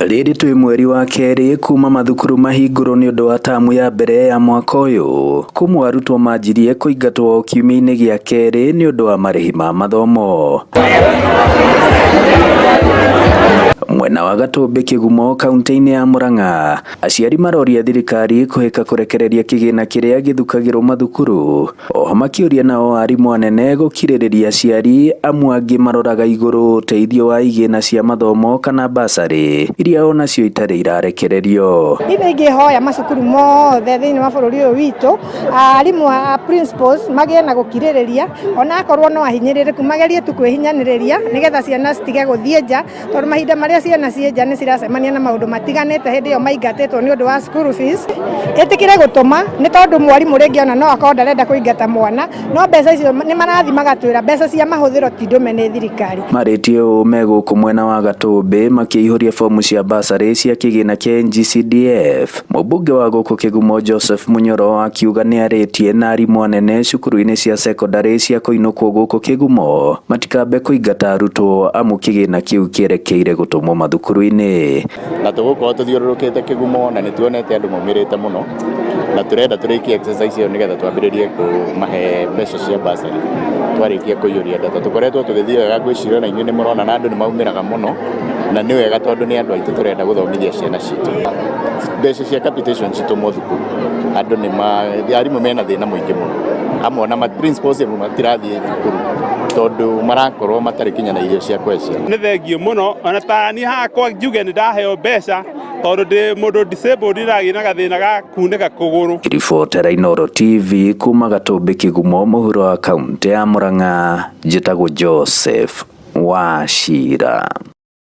Rĩrĩ twĩ mweri wa kerĩ kuma mathukuru mahingũrwo nĩ ũndũ wa tamu ya mbere ya mwaka ũyũ, kumwe arutwo manjirie kũingatwo kiumia-inĩ gĩa kerĩ nĩ ũndũ wa marĩhi ma mathomo. Mwena wa Gatũmbĩ Kĩgumo kaunti-inĩ ya Murang'a, aciari maroria thirikari kũhĩka kũrekereria kĩgĩna kĩrĩa gĩthukagĩrwo mathukuru, oho makĩũria nao arimũ anene gũkirĩrĩria aciari amwe angĩ maroraga igũrũ ũteithio wa igĩna cia mathomo kana basarĩ iria onacio itarĩ irarekererio. Ingĩhoya macukuru mothe thĩinĩ wa bũrũri ũyũ witũ, arimũ a principals magĩe na gũkirĩrĩria, ona akorwo no ahinyĩrĩrĩku magerie tu kwĩhinyanĩrĩria nĩgetha ciana citige gũthiĩ nja, tondũ mahinda marĩa ciana ciĩ nja nĩ ciracemania na maũndũ matiganĩte hĩndĩ ĩyo maingatĩtwo nĩ ũndũ wa school fees. Ĩtĩkĩre gũtũma nĩ tondũ mwarimũ rĩngĩ ona no akorwo ndarenda kũingata mwana, no mbeca icio nĩ marathiĩ magatwĩra mbeca cia mahũthĩro ti ndũme nĩ thirikari. Marĩtie ũũ megũkũ mwena wa Gatũmbĩ makĩihũria fomu cia basarĩ cia kĩgĩna kĩa NG-CDF. Mũmbunge wa gũkũ Kĩgumo Joseph Munyoro akiuga nĩ arĩtie na arimũ anene cukuru-inĩ cia secondary cia kũinũkwo gũkũ Kĩgumo matikambe kũingata arutwo amu kĩgĩna kĩu kĩerekeire gũtũmwo mathukuru-inĩ. Na tũgũkorwo tũthiũrũrũkĩte Kĩgumo na nĩ tuonete andũ maumĩrĩte mũno, na tũrenda tũrĩkie exercise ĩyo nĩgetha twambĩrĩrie kũmahe mbeca cia basarĩ twarĩkia kũiyũria data. Tũkoretwo tũgĩthiĩ wega gwĩciria na inyuĩ nĩ mũrona na andũ nĩ maumĩraga mũno, na nĩ wega tondũ nĩ andũ aitũ tũrenda gũthomithia ciana citũ. Mbeca cia capitation citũmwo thukuru, andũ arimũ mena thĩna mũingĩ mũno, amwe na principals matirathiĩ thukuru tondũ marakorwo matarĩ kinyanĩirio cia kwecia. Nĩ thengiũ mũno, ona ta niĩ hakwa njuge nĩ ndaheo mbeca tondũ ndĩ mũndũ disabled nĩragĩa na gathĩna ga kunĩka kũgũrũ. Ribota Inooro TV kuma Gatũmbĩ Kĩgumo mũhuro wa kaunti ya Murang'a, njĩtagwo Joseph Wachira.